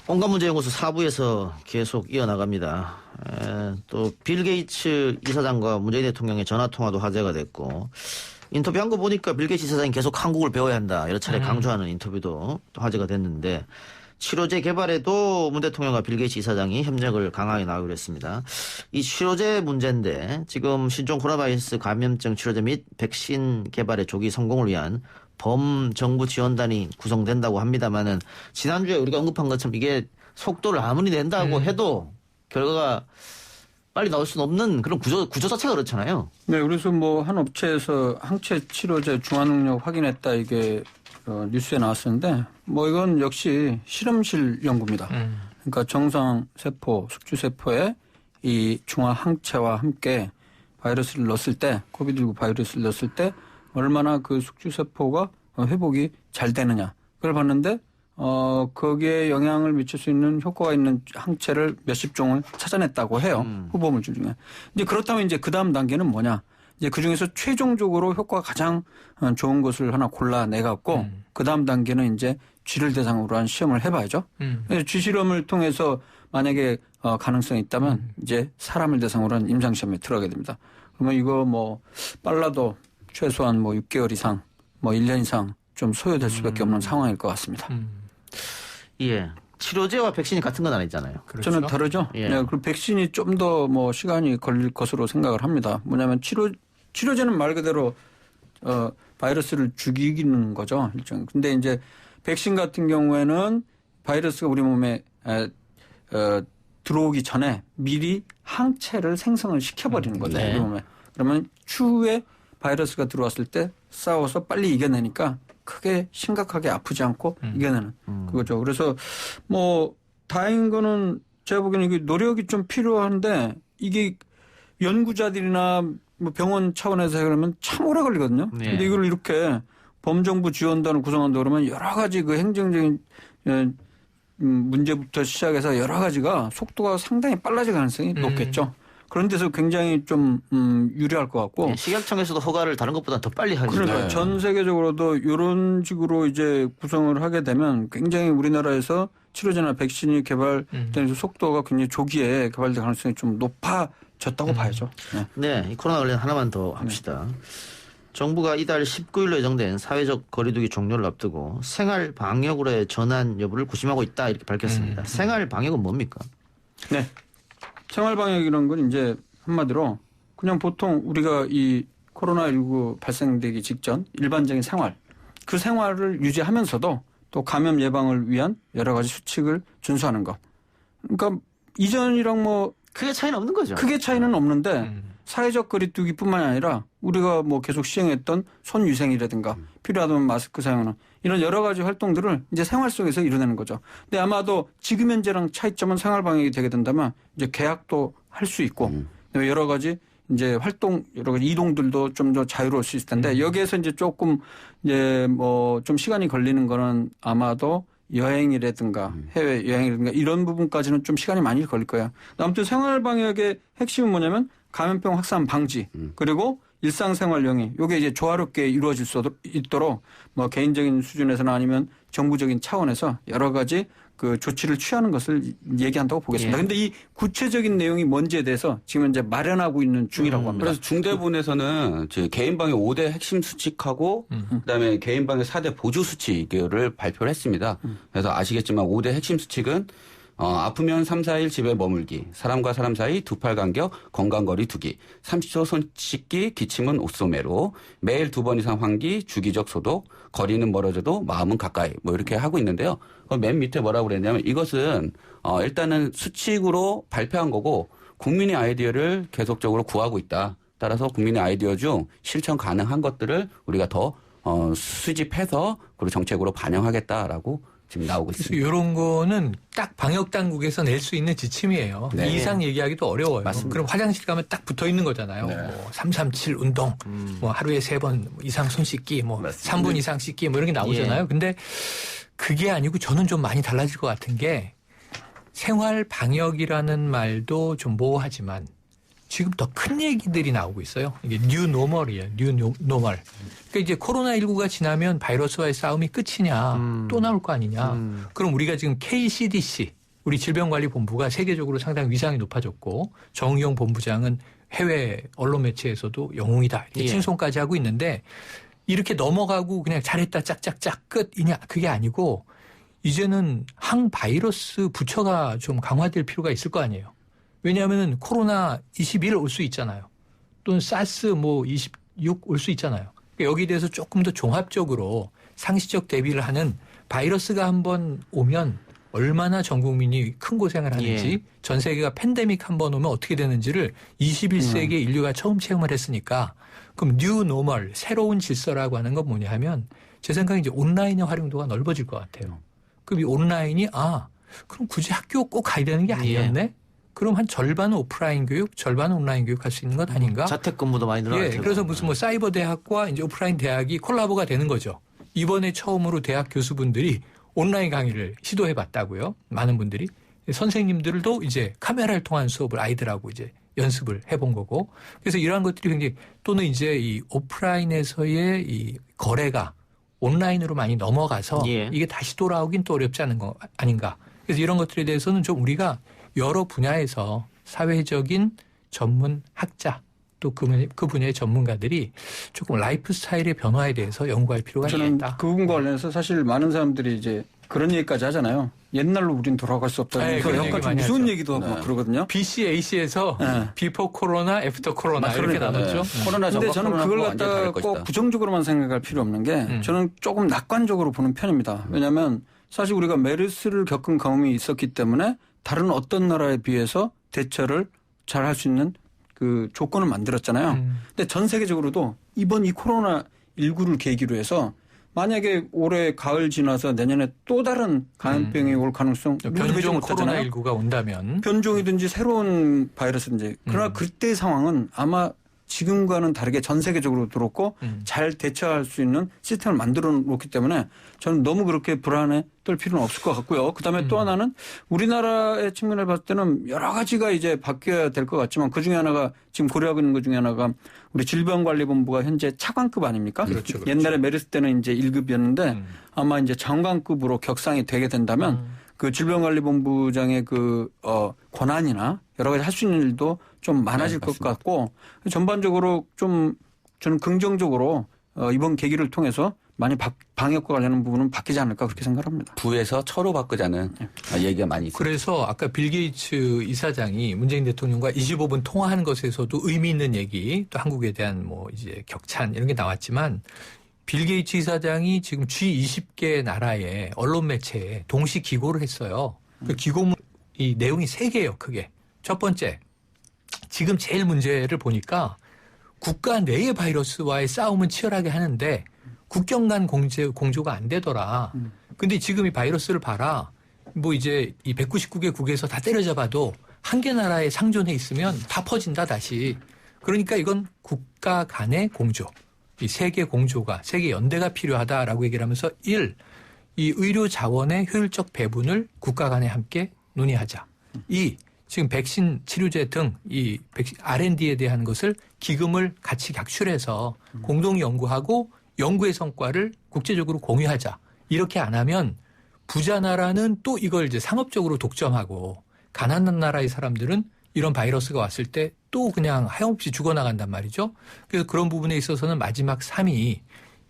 온갖문제연구소 4부에서 계속 이어나갑니다. 또 빌 게이츠 이사장과 문재인 대통령의 전화통화도 화제가 됐고 인터뷰한 거 보니까 빌 게이츠 이사장이 계속 한국을 배워야 한다. 여러 차례 강조하는 인터뷰도 또 화제가 됐는데 치료제 개발에도 문 대통령과 빌 게이츠 이사장이 협력을 강하게 나가기로 했습니다. 이 치료제 문제인데 지금 신종 코로나 바이러스 감염증 치료제 및 백신 개발의 조기 성공을 위한 범정부 지원단이 구성된다고 합니다만은 지난주에 우리가 언급한 것처럼 이게 속도를 아무리 낸다고 해도 결과가 빨리 나올 수는 없는 그런 구조 자체가 그렇잖아요. 네, 그래서 뭐 한 업체에서 항체 치료제 중화 능력 확인했다 이게 뉴스에 나왔었는데 뭐 이건 역시 실험실 연구입니다. 그러니까 정상 세포, 숙주 세포에 이 중화 항체와 함께 바이러스를 넣었을 때 코비드19 바이러스를 넣었을 때 얼마나 그 숙주 세포가 회복이 잘 되느냐 그걸 봤는데 거기에 영향을 미칠 수 있는 효과가 있는 항체를 몇십 종을 찾아냈다고 해요. 후보물질 중에. 이제 그렇다면 이제 그 다음 단계는 뭐냐? 이제 그 중에서 최종적으로 효과가 가장 좋은 것을 하나 골라내 갖고 그 다음 단계는 이제 쥐를 대상으로 한 시험을 해봐야죠. 쥐 실험을 통해서 만약에 가능성이 있다면 이제 사람을 대상으로 한 임상 시험에 들어가게 됩니다. 그러면 이거 뭐 빨라도 최소한 뭐 6개월 이상, 뭐 1년 이상 좀 소요될 수밖에 없는 상황일 것 같습니다. 예. 치료제와 백신이 같은 건 아니잖아요. 그렇죠. 저는 다르죠. 예. 네, 그리고 백신이 좀 더 뭐 시간이 걸릴 것으로 생각을 합니다. 뭐냐면 치료제는 말 그대로 바이러스를 죽이는 거죠. 일종. 근데 이제 백신 같은 경우에는 바이러스가 우리 몸에 들어오기 전에 미리 항체를 생성을 시켜버리는 거죠. 네. 우리 몸에. 그러면 추후에 바이러스가 들어왔을 때 싸워서 빨리 이겨내니까 크게 심각하게 아프지 않고 이겨내는 그거죠. 그래서 뭐 다행인 거는 제가 보기에는 이게 노력이 좀 필요한데 이게 연구자들이나 뭐 병원 차원에서 그러면 참 오래 걸리거든요. 네. 근데 이걸 이렇게 범정부 지원단을 구성한다 그러면 여러 가지 그 행정적인 문제부터 시작해서 여러 가지가 속도가 상당히 빨라질 가능성이 높겠죠. 그런 데서 굉장히 좀 유리할 것 같고. 예, 식약청에서도 허가를 다른 것보다 더 빨리 하죠. 그러니까 네. 전 세계적으로도 이런 식으로 이제 구성을 하게 되면 굉장히 우리나라에서 치료제나 백신이 개발되는 속도가 굉장히 조기에 개발될 가능성이 좀 높아졌다고 봐야죠. 네. 네, 이 코로나 관련 하나만 더 합시다. 정부가 이달 19일로 예정된 사회적 거리두기 종료를 앞두고 생활 방역으로의 전환 여부를 고심하고 있다 이렇게 밝혔습니다. 생활 방역은 뭡니까? 네. 생활 방역이라는 건 이제 한마디로 그냥 보통 우리가 이 코로나19 발생되기 직전 일반적인 생활 그 생활을 유지하면서도 또 감염 예방을 위한 여러 가지 수칙을 준수하는 것. 그러니까 이전이랑 뭐 크게 차이는 없는 거죠. 크게 차이는 없는데 사회적 거리두기뿐만이 아니라 우리가 뭐 계속 시행했던 손위생이라든가 필요하다면 마스크 사용하는 이런 여러 가지 활동들을 이제 생활 속에서 이뤄내는 거죠. 근데 아마도 지금 현재랑 차이점은 생활 방역이 되게 된다면 이제 계약도 할 수 있고 여러 가지 이제 활동 여러 가지 이동들도 좀 더 자유로울 수 있을 텐데 여기에서 이제 조금 이제 뭐 좀 시간이 걸리는 거는 아마도 여행이라든가 해외 여행이라든가 이런 부분까지는 좀 시간이 많이 걸릴 거예요. 아무튼 생활 방역의 핵심은 뭐냐면 감염병 확산 방지 그리고 일상생활용이 이게 이제 조화롭게 이루어질 수 있도록 뭐 개인적인 수준에서나 아니면 정부적인 차원에서 여러 가지 그 조치를 취하는 것을 얘기한다고 보겠습니다. 그런데 이 구체적인 내용이 뭔지에 대해서 지금 이제 마련하고 있는 중이라고 합니다. 그래서 중대본에서는 개인방역 5대 핵심 수칙하고 그다음에 개인방역 4대 보조 수칙을 발표를 했습니다. 그래서 아시겠지만 5대 핵심 수칙은 아프면 3, 4일 집에 머물기, 사람과 사람 사이 두 팔 간격, 건강거리 두기, 30초 손 씻기, 기침은 옷소매로, 매일 2번 이상 환기, 주기적 소독, 거리는 멀어져도 마음은 가까이, 뭐 이렇게 하고 있는데요. 맨 밑에 뭐라고 그랬냐면 이것은 일단은 수칙으로 발표한 거고 국민의 아이디어를 계속적으로 구하고 있다. 따라서 국민의 아이디어 중 실천 가능한 것들을 우리가 더 수집해서 그리고 정책으로 반영하겠다라고 지금 나오고 있습니다. 이런 거는 딱 방역 당국에서 낼 수 있는 지침이에요. 네. 이 이상 얘기하기도 어려워요. 맞습니다. 그럼 화장실 가면 딱 붙어 있는 거잖아요. 네. 뭐 337 운동, 뭐 하루에 3번 이상 손 씻기, 뭐 맞습니다. 3분 이상 씻기, 뭐 이런 게 나오잖아요. 예. 근데 그게 아니고 저는 좀 많이 달라질 것 같은 게 생활 방역이라는 말도 좀 모호하지만 지금 더 큰 얘기들이 나오고 있어요. 이게 뉴 노멀이에요. 뉴 노멀. 그러니까 이제 코로나19가 지나면 바이러스와의 싸움이 끝이냐 또 나올 거 아니냐. 그럼 우리가 지금 KCDC 우리 질병관리본부가 세계적으로 상당히 위상이 높아졌고 정의용 본부장은 해외 언론 매체에서도 영웅이다 이렇게 예. 칭송까지 하고 있는데 이렇게 넘어가고 그냥 잘했다 짝짝짝 끝이냐 그게 아니고 이제는 항바이러스 부처가 좀 강화될 필요가 있을 거 아니에요. 왜냐하면 코로나 21 올 수 있잖아요. 또는 사스 뭐 26 올 수 있잖아요. 그러니까 여기에 대해서 조금 더 종합적으로 상시적 대비를 하는 바이러스가 한번 오면 얼마나 전 국민이 큰 고생을 하는지 예. 전 세계가 팬데믹 한번 오면 어떻게 되는지를 21세기 인류가 처음 체험을 했으니까 그럼 뉴 노멀 새로운 질서라고 하는 건 뭐냐 하면 제 생각에 이제 온라인의 활용도가 넓어질 것 같아요. 그럼 이 온라인이 그럼 굳이 학교 꼭 가야 되는 게 아니었네? 그럼 한 절반은 오프라인 교육, 절반은 온라인 교육 할 수 있는 것 아닌가? 자택근무도 많이 늘어날 예, 테고. 그래서 무슨 뭐 사이버 대학과 이제 오프라인 대학이 콜라보가 되는 거죠. 이번에 처음으로 대학 교수분들이 온라인 강의를 시도해 봤다고요. 많은 분들이. 선생님들도 이제 카메라를 통한 수업을 아이들하고 이제 연습을 해본 거고. 그래서 이러한 것들이 굉장히 또는 이제 이 오프라인에서의 이 거래가 온라인으로 많이 넘어가서 예. 이게 이게 다시 돌아오긴 또 어렵지 않은 거 아닌가. 그래서 이런 것들에 대해서는 좀 우리가 여러 분야에서 사회적인 전문 학자 또 그 분야의 전문가들이 조금 라이프 스타일의 변화에 대해서 연구할 필요가 저는 있다. 그 부분과 관련해서 사실 많은 사람들이 이제 그런 얘기까지 하잖아요. 옛날로 우린 돌아갈 수 없다. 네, 그래서 그런 약간 얘기 좀 많이 무서운 하죠. 얘기도 하고 네. 막 그러거든요. BCAC에서 네. 비포 코로나, 애프터 코로나 이렇게 그러니까, 나눴죠. 코로나 근데 전과 저는 코로나하고 그걸 완전히 갖다가 다를 꼭 것이다. 부정적으로만 생각할 필요 없는 게 저는 조금 낙관적으로 보는 편입니다. 왜냐하면 사실 우리가 메르스를 겪은 경험이 있었기 때문에 다른 어떤 나라에 비해서 대처를 잘 할 수 있는 그 조건을 만들었잖아요. 근데 전 세계적으로도 이번 이 코로나19를 계기로 해서 만약에 올해 가을 지나서 내년에 또 다른 감염병이 올 가능성 누구도 예측 변종 못하잖아요. 코로나19가 온다면 변종이든지 새로운 바이러스든지 그러나 그때 상황은 아마 지금과는 다르게 전 세계적으로 들었고 잘 대처할 수 있는 시스템을 만들어 놓기 때문에 저는 너무 그렇게 불안해 떨 필요는 없을 것 같고요. 그다음에 또 하나는 우리나라의 측면을 봤을 때는 여러 가지가 이제 바뀌어야 될 것 같지만 그중에 하나가 지금 고려하고 있는 것 중에 하나가 우리 질병관리본부가 현재 차관급 아닙니까? 그렇죠. 옛날에 메르스 때는 이제 1급이었는데 아마 이제 장관급으로 격상이 되게 된다면 그 질병관리본부장의 그 권한이나 여러 가지 할 수 있는 일도 좀 많아질 것 같고 전반적으로 좀 저는 긍정적으로 이번 계기를 통해서 많이 방역과 관련한 부분은 바뀌지 않을까 그렇게 생각합니다. 부에서 처로 바꾸자는 얘기가 많이 있습니다. 그래서 아까 빌 게이츠 이사장이 문재인 대통령과 25분 통화한 것에서도 의미 있는 얘기 또 한국에 대한 뭐 이제 격찬 이런 게 나왔지만 빌 게이츠 이사장이 지금 G20개 나라의 언론 매체에 동시 기고를 했어요. 그 기고문 이 내용이 3개예요, 크게. 첫 번째, 지금 제일 문제를 보니까 국가 내의 바이러스와의 싸움은 치열하게 하는데 국경 간 공조가 안 되더라. 근데 지금 이 바이러스를 봐라. 뭐 이제 이 199개국에서 다 때려잡아도 한 개 나라에 상존해 있으면 다 퍼진다 다시. 그러니까 이건 국가 간의 공조. 이 세계 공조가 세계 연대가 필요하다라고 얘기를 하면서 이 의료 자원의 효율적 배분을 국가 간에 함께 논의하자. 지금 백신 치료제 등 이 R&D에 대한 것을 기금을 같이 각출해서 공동 연구하고 연구의 성과를 국제적으로 공유하자. 이렇게 안 하면 부자 나라는 또 이걸 이제 상업적으로 독점하고 가난한 나라의 사람들은 이런 바이러스가 왔을 때 또 그냥 하염없이 죽어나간단 말이죠. 그래서 그런 부분에 있어서는 마지막 3이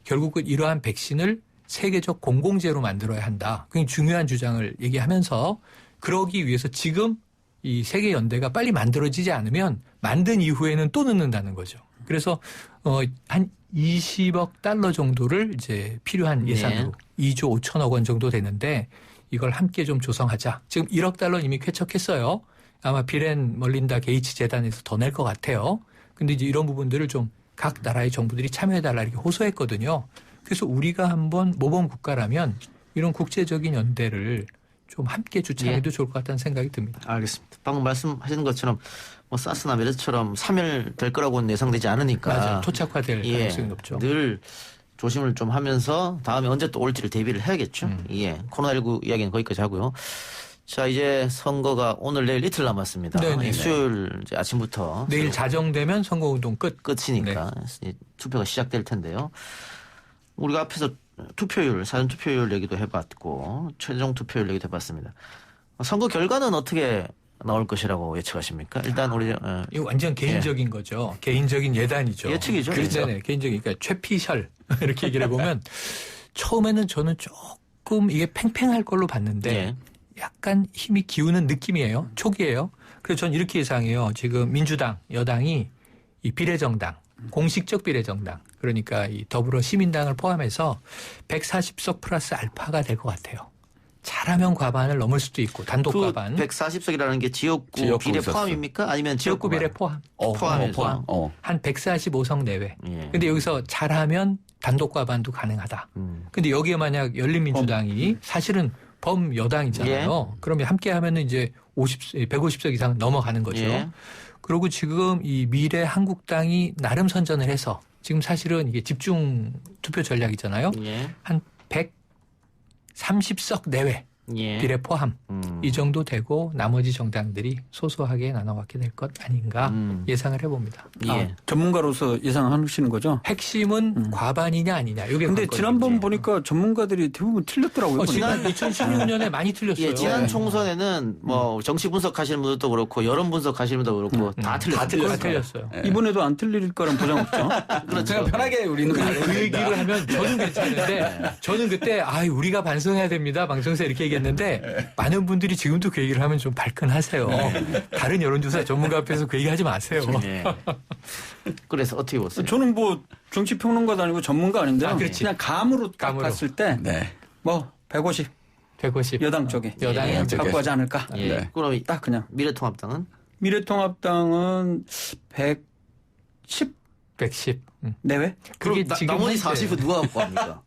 결국은 이러한 백신을 세계적 공공재로 만들어야 한다. 굉장히 중요한 주장을 얘기하면서 그러기 위해서 지금 이 세계 연대가 빨리 만들어지지 않으면 만든 이후에는 또 늦는다는 거죠. 그래서 한 20억 달러 정도를 이제 필요한 예산으로 2조 5천억 원 정도 되는데 이걸 함께 좀 조성하자. 지금 1억 달러 이미 쾌척했어요. 아마 빌앤 멀린다 게이츠 재단에서 더 낼 것 같아요. 근데 이제 이런 부분들을 좀 각 나라의 정부들이 참여해달라 이렇게 호소했거든요. 그래서 우리가 한번 모범 국가라면 이런 국제적인 연대를 좀 함께 주창해도 좋을 것 같다는 생각이 듭니다. 알겠습니다. 방금 말씀하신 것처럼 뭐 사스나 메르스처럼 사멸될 거라고는 예상되지 않으니까. 맞아요. 토착화될 가능성이 높죠. 늘 조심을 좀 하면서 다음에 언제 또 올지를 대비를 해야겠죠. 코로나19 이야기는 거기까지 하고요. 자, 이제 선거가 오늘 내일 이틀 남았습니다. 네네네. 수요일 이제 아침부터 내일 자정되면 선거운동 끝이니까 투표가 시작될 텐데요. 우리가 앞에서 투표율, 사전 투표율 얘기도 해봤고 최종 투표율 얘기도 해봤습니다. 선거 결과는 어떻게 나올 것이라고 예측하십니까? 일단 우리 이거 완전 개인적인 거죠. 개인적인 예단이죠. 예측이죠. 그렇죠. 네, 개인적인 그러니까 최피셜 이렇게 얘기를 해보면 처음에는 저는 조금 이게 팽팽할 걸로 봤는데 예. 약간 힘이 기우는 느낌이에요. 초기예요. 그래서 전 이렇게 예상해요. 지금 민주당 여당이 이 비례정당 공식적 비례정당 그러니까 이 더불어 시민당을 포함해서 140석 플러스 알파가 될 것 같아요. 잘하면 과반을 넘을 수도 있고 단독 그 과반. 140석이라는 게 지역구 지역구 비례 있었어. 포함입니까? 아니면 지역구 비례 포함. 포함해서 한 145석 내외. 예. 근데 여기서 잘하면 단독 과반도 가능하다. 근데 여기에 만약 열린민주당이 사실은 범여당이잖아요. 그러면 함께 하면은 이제 150석 이상 넘어가는 거죠. 예. 그리고 지금 이 미래 한국당이 나름 선전을 해서 지금 사실은 이게 집중 투표 전략이잖아요. 예. 한 130석 내외 예. 비례 포함 이 정도 되고 나머지 정당들이 소소하게 나눠갖게 될 것 아닌가 예상을 해봅니다. 예. 아, 전문가로서 예상하시는 거죠? 핵심은 과반이냐 아니냐. 이게 근데 관건이죠. 지난번 보니까 전문가들이 대부분 틀렸더라고요. 지난 2016년에 많이 틀렸어요. 예, 지난 네. 총선에는 뭐 정치 분석하시는 분들도 그렇고 여론 분석하시는 분들도 그렇고 다 틀렸어요. 다 틀렸어요. 이번에도 안 틀릴 거란 보장 없죠. 그냥 편하게 우리는 그 얘기를 하면 저는 괜찮은데 저는 그때 우리가 반성해야 됩니다. 방송에서 이렇게 얘기했는데 많은 분들이 지금도 그 얘기를 하면 좀 발끈하세요. 다른 여론조사 전문가 앞에서 그 얘기하지 마세요. 예. 그래서 어떻게 보세요? 저는 뭐 정치평론가도 아니고 전문가 아닌데요. 그렇지. 그냥 감으로 딱 감으로. 봤을 때 네. 뭐 150 150 여당 쪽에 여당이 예. 갖고 가지 않을까. 예. 네. 그럼 딱 그냥. 미래통합당은 미래통합당은 110 110. 내외? 그럼 그게 지금 나머지 현재 40은 누가 갖고 갑니까?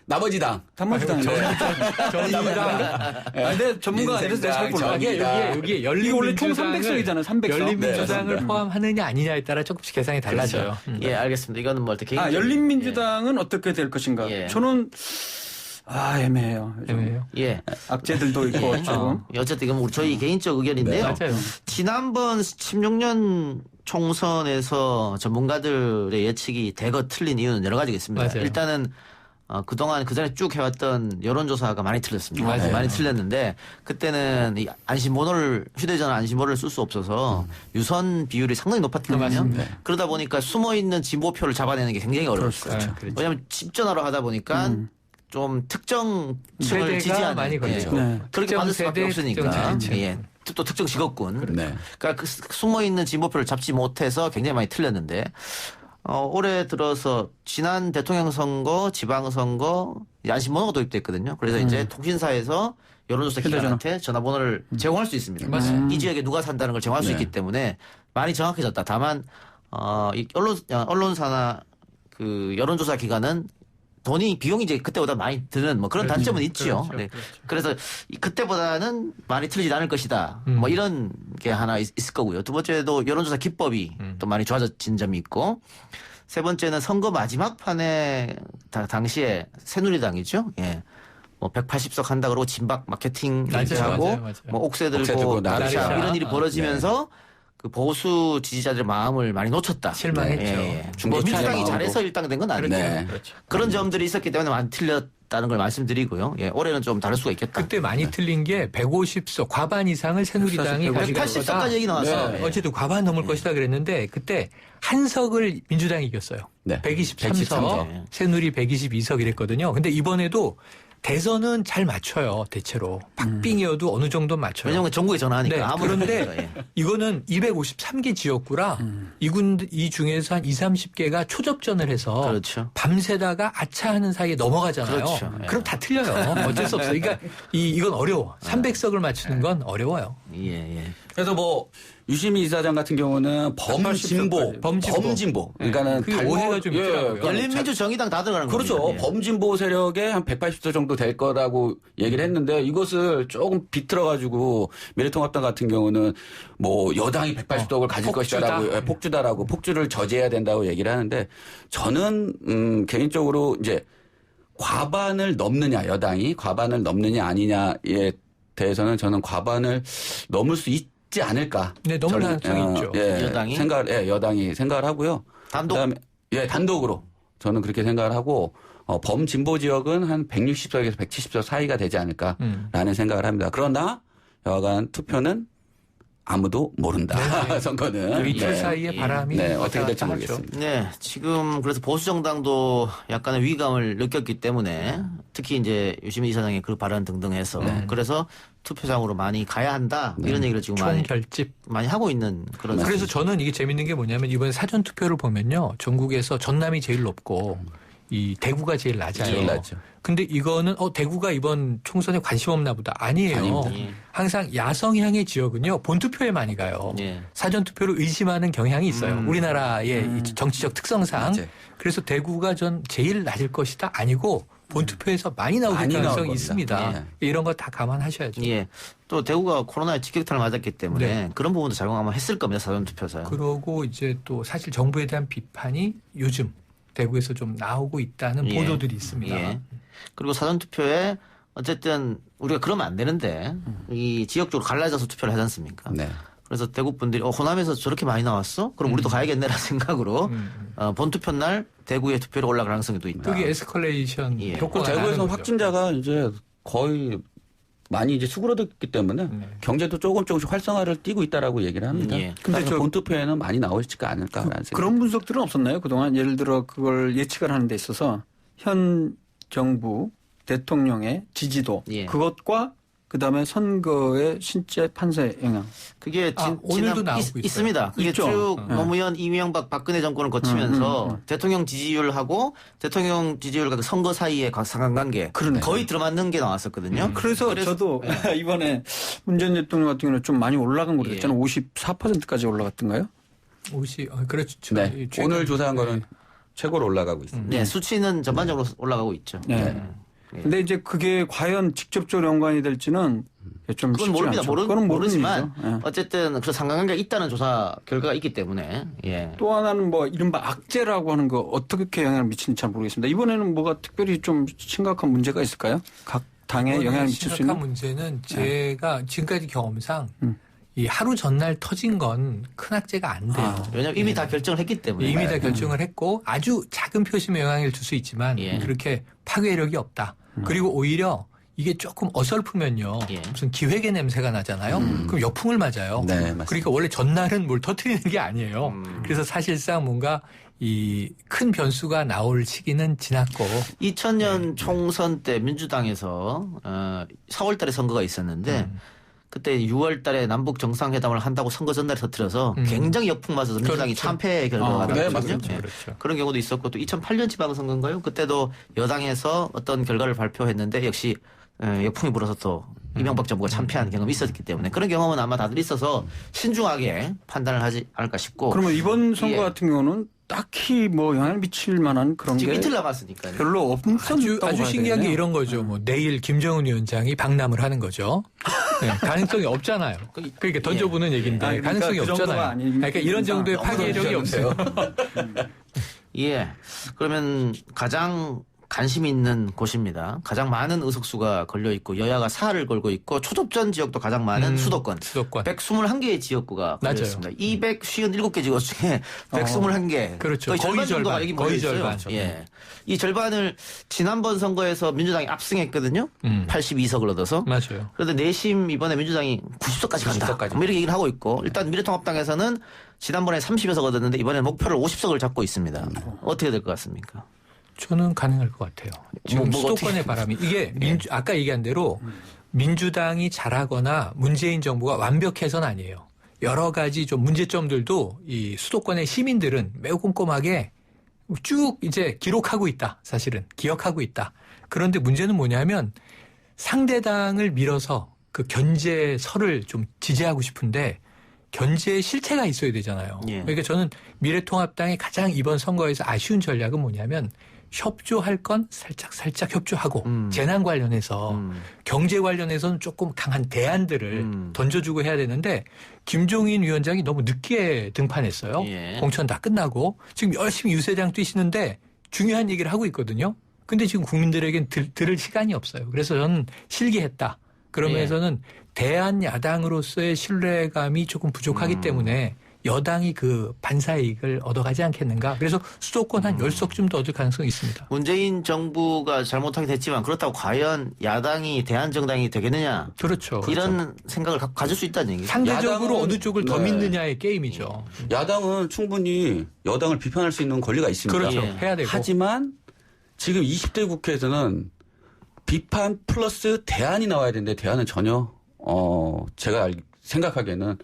나머지 당. 단무지당. 정의당. 근데 전문가가 아니라서 내가 잘 몰라. 민생당, 여기에 이게 원래 총 열린민주당을 300석이잖아요. 300석. 열린민주당을 네, 포함하느냐 아니냐에 따라 조금씩 계산이 달라져요. 예, 알겠습니다. 이거는 뭐 어떻게 열린민주당은 어떻게 될 것인가? 예. 저는 애매해요. 요즘. 애매해요. 예. 악재들도 있고 조금. 어쨌든 이건 저희 개인적 의견인데요. 맞아요. 지난번 16년 총선에서 전문가들의 예측이 대거 틀린 이유는 여러 가지가 있습니다. 맞아요. 일단은 그동안 그전에 쭉 해왔던 여론조사가 많이 틀렸습니다. 맞아요. 많이 틀렸는데 그때는 이 안심번호를 휴대전화 안심번호를 쓸 수 없어서 유선 비율이 상당히 높았거든요. 맞습니다. 그러다 보니까 숨어있는 진보표를 잡아내는 게 굉장히 어려웠어요. 그렇죠. 왜냐하면 집전화로 하다 보니까 좀 특정 층을 세대가 지지하는 많이 걸리죠. 네. 그렇게 특정 받을 수밖에 세대, 없으니까. 특정 지지층. 예. 또 특정 직업군. 네. 그러니까 그 숨어있는 진보표를 잡지 못해서 굉장히 많이 틀렸는데 올해 들어서 지난 대통령 선거, 지방선거 안심번호가 도입됐거든요. 그래서 이제 통신사에서 여론조사 기관한테 전화번호를 제공할 수 있습니다. 이 지역에 누가 산다는 걸 제공할 수 있기 때문에 많이 정확해졌다. 다만 이 언론사나 그 여론조사 기관은 비용이 이제 그때보다 많이 드는 뭐 그런 단점은 있지요. 그렇죠. 네. 그렇죠. 그래서 그때보다는 많이 틀리지 않을 것이다. 뭐 이런 게 하나 있을 거고요. 두 번째도 여론조사 기법이 또 많이 좋아진 점이 있고 세 번째는 선거 마지막 판에 당시에 새누리당이죠. 예. 뭐 180석 한다 그러고 진박 마케팅 이렇게 맞아요, 하고 맞아요. 뭐 옥새 옥새 들고 들고 나르샤 나르샤. 이런 일이 벌어지면서 그 보수 지지자들의 마음을 많이 놓쳤다. 실망했죠. 뭐 민주당이 마음으로. 잘해서 1당 된 건 아니죠. 네. 그렇죠. 그런 점들이 있었기 때문에 많이 틀렸다는 걸 말씀드리고요. 예, 올해는 좀 다를 수가 있겠다. 그때 많이 틀린 게 150석 과반 이상을 새누리당이 가져갈 거다. 180석까지 얘기 나왔어요. 네. 예. 어쨌든 과반 넘을 것이다 그랬는데 그때 한 석을 민주당이 이겼어요. 네. 123석, 123석. 새누리 122석 이랬거든요. 근데 이번에도 대선은 잘 맞춰요. 대체로. 박빙이어도 어느 정도 맞춰요. 왜냐하면 전국에 전화하니까. 네, 아무런 그런데 이거는 253개 지역구라 이 중에서 한 20, 30개가 초접전을 해서 그렇죠. 밤새다가 아차하는 사이에 넘어가잖아요. 그렇죠. 예. 그럼 다 틀려요. 어쩔 수 없어요. 그러니까 이건 어려워. 300석을 맞추는 건 어려워요. 예, 예. 그래서 뭐 유시민 이사장 같은 경우는 범진보, 180 범진보. 그러니까는 그게 오해가 좀 있더라고요. 열린민주 정의당 다 들어가는 거죠. 그렇죠. 범진보 세력에 한 180석 정도 될 거라고 얘기를 했는데 이것을 조금 비틀어가지고 미래통합당 같은 경우는 뭐 여당이 180석을 가질 폭주다. 것이다라고 폭주다라고 폭주를 저지해야 된다고 얘기를 하는데 저는 개인적으로 이제 과반을 넘느냐 여당이 과반을 넘느냐 아니냐에 대해서는 저는 과반을 넘을 수 있지 않을까. 네, 넘을 가능성이 있죠. 여당이? 여당이 생각을 하고요. 단독? 그다음에 단독으로 저는 그렇게 생각을 하고 범진보 지역은 한 160석에서 170석 사이가 되지 않을까라는 생각을 합니다. 그러나 여하간 투표는 아무도 모른다. 선거는. 이틀 사이에 바람이 어떻게 될지 왔다 갔다 모르겠습니다. 네, 지금 그래서 보수 정당도 약간의 위기감을 느꼈기 때문에 특히 이제 유시민 이사장의 그 발언 등등 해서 그래서 투표장으로 많이 가야 한다 이런 얘기를 지금 총결집. 많이 하고 있는 그런. 그래서 저는 이게 재밌는 게 뭐냐면 이번에 사전 투표를 보면요, 전국에서 전남이 제일 높고 이 대구가 제일 낮아요. 제일 낮죠. 근데 이거는 대구가 이번 총선에 관심 없나 보다. 아니에요. 아닙니다. 항상 야성향의 지역은요 본투표에 많이 가요. 예. 사전 투표를 의심하는 경향이 있어요. 우리나라의 이 정치적 특성상. 맞아요. 그래서 대구가 전 제일 낮을 것이다 아니고 본투표에서 많이 나올 많이 나올 가능성이 겁니다. 있습니다. 이런 거 다 감안하셔야죠. 예. 또 대구가 코로나에 직격탄을 맞았기 때문에 네. 그런 부분도 작용 아마 했을 겁니다. 사전투표에서요. 그러고 이제 또 사실 정부에 대한 비판이 요즘 대구에서 좀 나오고 있다는 예. 보도들이 있습니다. 예. 그리고 사전투표에 어쨌든 우리가 그러면 안 되는데 이 지역적으로 갈라져서 투표를 하지 않습니까? 네. 그래서 대구 분들이 호남에서 저렇게 많이 나왔어? 그럼 우리도 가야겠네라는 생각으로 본투표 날 대구에 투표로 올라갈 가능성이 또 있다. 그게 에스컬레이션 예. 효과가 대구에서 나는 거죠. 확진자가 이제 거의 많이 이제 수그러들기 때문에 경제도 조금씩 활성화를 띠고 있다라고 얘기를 합니다. 예. 근데 근데 저- 본투표에는 많이 나오지가 않을까라는 생각. 그런 분석들은 없었나요? 그동안 예를 들어 그걸 예측을 하는 데 있어서 현 정부 대통령의 지지도 예. 그것과 그다음에 선거의 실제 판세 영향. 그게 오늘도 나오고 있어요. 있습니다. 그게 있죠. 쭉 노무현, 이명박, 박근혜 정권을 거치면서 대통령 지지율하고 대통령 지지율과 그 선거 사이의 상관관계 그러네. 거의 들어맞는 게 나왔었거든요. 그래서 저도 이번에 문재인 대통령 같은 경우는 좀 많이 올라간 걸로 됐잖아요. 54%까지 올라갔던가요? 그렇죠. 네. 최근- 오늘 조사한 거는 최고로 올라가고 있습니다. 네, 수치는 전반적으로 올라가고 있죠. 네. 근데 이제 그게 과연 직접적으로 연관이 될지는 좀 그건 쉽지 모릅니다. 않죠. 그건 모르지만 일이죠. 예. 어쨌든 그 상관관계가 있다는 조사 결과가 있기 때문에 예. 또 하나는 뭐 이른바 악재라고 하는 거 어떻게 영향을 미치는지 잘 모르겠습니다. 이번에는 뭐가 특별히 좀 심각한 문제가 있을까요? 각 당에 영향을 미칠 수 심각한 있는? 문제는 제가 지금까지 경험상 이 하루 전날 터진 건 큰 악재가 안 돼요. 왜냐하면 이미 다 결정을 했기 때문에 이미 다 결정을 했고 아주 작은 표심에 영향을 줄 수 있지만 예. 그렇게 파괴력이 없다. 그리고 오히려 이게 조금 어설프면요. 예. 무슨 기획의 냄새가 나잖아요. 그럼 역풍을 맞아요. 네, 맞습니다. 그러니까 원래 전날은 뭘 터뜨리는 게 아니에요. 그래서 사실상 뭔가 이 큰 변수가 나올 시기는 지났고 2000년 총선 때 민주당에서 4월 달에 선거가 있었는데 그때 6월 달에 남북 정상회담을 한다고 선거 전날에 터뜨려서 굉장히 역풍 맞아서 민주당이 그렇죠. 참패 결과가 네, 나왔거든요. 맞습니다. 그렇죠. 그런 경우도 있었고 또 2008년 지방선거인가요? 그때도 여당에서 어떤 결과를 발표했는데 역시 역풍이 불어서 또 이명박 정부가 참패한 경험이 있었기 때문에 그런 경험은 아마 다들 있어서 신중하게 판단을 하지 않을까 싶고 그러면 이번 선거 예. 같은 경우는 딱히 뭐 영향을 미칠 만한 그런 지금 게 이틀 남았으니까요. 별로 없었다고 아주 신기한 게 이런 거죠. 뭐 내일 김정은 위원장이 방남을 하는 거죠. 네, 가능성이 없잖아요. 그러니까 던져보는 얘기인데 아, 그러니까 가능성이 그 정도가 없잖아요. 아닙니다. 그러니까 이런 정도의 파괴력이 없어요. 예. 그러면 가장 관심 있는 곳입니다. 가장 많은 의석수가 걸려 있고 여야가 사활을 걸고 있고 초접전 지역도 가장 많은 수도권. 수도권. 121개의 지역구가 걸려 맞아요. 있습니다. 257개 지역 중에 121개. 그렇죠. 거의 절반 거의 정도가 절반. 여기 거의 몰려 있어요. 절반. 예. 이 절반을 지난번 선거에서 민주당이 압승했거든요. 82석을 얻어서. 맞아요. 그런데 내심 이번에 민주당이 90석까지 간다. 90석까지. 뭐 이렇게 얘기를 하고 있고 일단 미래통합당에서는 지난번에 30여석 얻었는데 이번에는 목표를 50석을 잡고 있습니다. 어떻게 될 것 같습니까? 저는 가능할 것 같아요. 지금 뭐 수도권의 바람이 이게 아까 얘기한 대로 민주당이 잘하거나 문재인 정부가 완벽해서는 아니에요. 여러 가지 좀 문제점들도 이 수도권의 시민들은 매우 꼼꼼하게 쭉 이제 기록하고 있다. 사실은 기억하고 있다. 그런데 문제는 뭐냐면 상대당을 밀어서 그 견제설을 좀 지지하고 싶은데 견제의 실체가 있어야 되잖아요. 예. 그러니까 저는 미래통합당의 가장 이번 선거에서 아쉬운 전략은 뭐냐면 협조할 건 살짝 협조하고 재난 관련해서 경제 관련해서는 조금 강한 대안들을 던져주고 해야 되는데 김종인 위원장이 너무 늦게 등판했어요. 예. 공천 다 끝나고 지금 열심히 유세장 뛰시는데 중요한 얘기를 하고 있거든요. 근데 지금 국민들에겐 들을 시간이 없어요. 그래서 저는 실기했다. 그러면서는 대한 야당으로서의 신뢰감이 조금 부족하기 때문에 여당이 그 반사이익을 얻어가지 않겠는가. 그래서 수도권 한 10석쯤도 얻을 가능성이 있습니다. 문재인 정부가 잘못하긴 했지만 그렇다고 과연 야당이 대한정당이 되겠느냐. 그렇죠. 이런 생각을 가질 수 있다는 얘기죠. 상대적으로 야당은- 어느 쪽을 더 네. 믿느냐의 게임이죠. 야당은 충분히 여당을 비판할 수 있는 권리가 있습니다. 그렇죠. 예. 해야 되고. 하지만 지금 20대 국회에서는 비판 플러스 대안이 나와야 되는데 대안은 전혀 제가 생각하기에는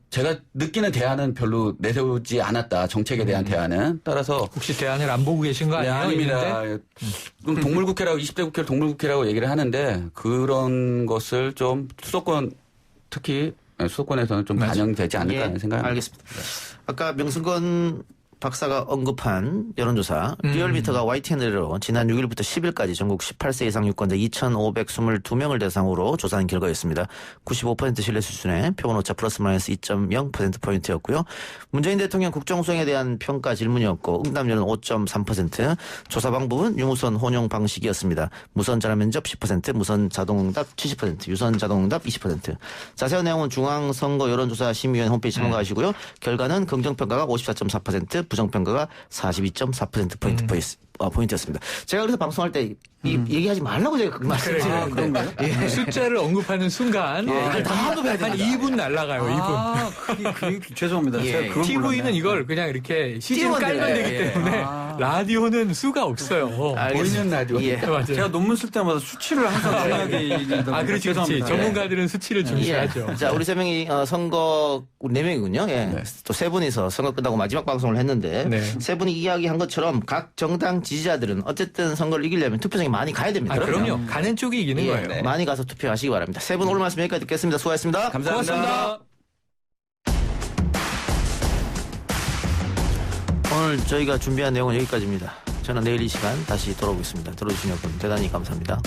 제가 느끼는 대안은 별로 내세우지 않았다. 정책에 대한 대안은. 따라서 혹시 대안을 안 보고 계신 거 네, 아니에요? 아닙니다. 있는데? 그럼 동물국회라고 20대 국회를 동물국회라고 얘기를 하는데 그런 것을 좀 수도권 특히 수도권에서는 좀 맞아요. 반영되지 않을까 예, 하는 생각입니다. 알겠습니다. 아까 명승건 박사가 언급한 여론조사 리얼미터가 YTN으로 지난 6일부터 10일까지 전국 18세 이상 유권자 2,522명을 대상으로 조사한 결과였습니다. 95% 신뢰 수준의 표본오차 플러스 마이너스 2.0%포인트였고요. 문재인 대통령 국정수행에 대한 평가 질문이었고 응답률은 5.3%, 조사 방법은 유무선 혼용 방식이었습니다. 무선 전화 면접 10%, 무선 자동응답 70%, 유선 자동응답 20%. 자세한 내용은 중앙선거 여론조사 심의위원 홈페이지 참고하시고요. 결과는 긍정평가가 54.4%, 부정평가가 42.4%포인트였습니다. 제가 그래서 방송할 때 얘기하지 말라고 제가 말씀드렸는데. 그런가요? 숫자를 언급하는 순간 다 언급해야 한 됩니다. 2분 날아가요. 2분. 아, 죄송합니다. 예, 제가 그걸 TV는 몰랐네. 이걸 그냥 이렇게 CG를 띄워만 깔면 들어요. 되기 예. 때문에 라디오는 수가 없어요. 보이는 라디오. 예. 맞아요. 제가 논문 쓸 때마다 수치를 항상 중요하게 얘기하다 아, 그렇지, 그렇지. 죄송합니다. 전문가들은 수치를 중시하죠. 예. 자, 우리 세 명이 선거 우리 네 명이군요. 예. 또 세 분이서 선거 끝나고 마지막 방송을 했는데 네. 세 분이 이야기한 것처럼 각 정당 지지자들은 어쨌든 선거를 이기려면 투표장에 많이 가야 됩니다. 아, 그럼요. 가는 쪽이 이기는 예, 거예요. 많이 가서 투표하시기 바랍니다. 세 분 오늘 말씀 여기까지 듣겠습니다. 수고하셨습니다. 감사합니다. 고맙습니다. 오늘 저희가 준비한 내용은 여기까지입니다. 저는 내일 이 시간 다시 돌아오겠습니다. 들어주신 여러분 대단히 감사합니다.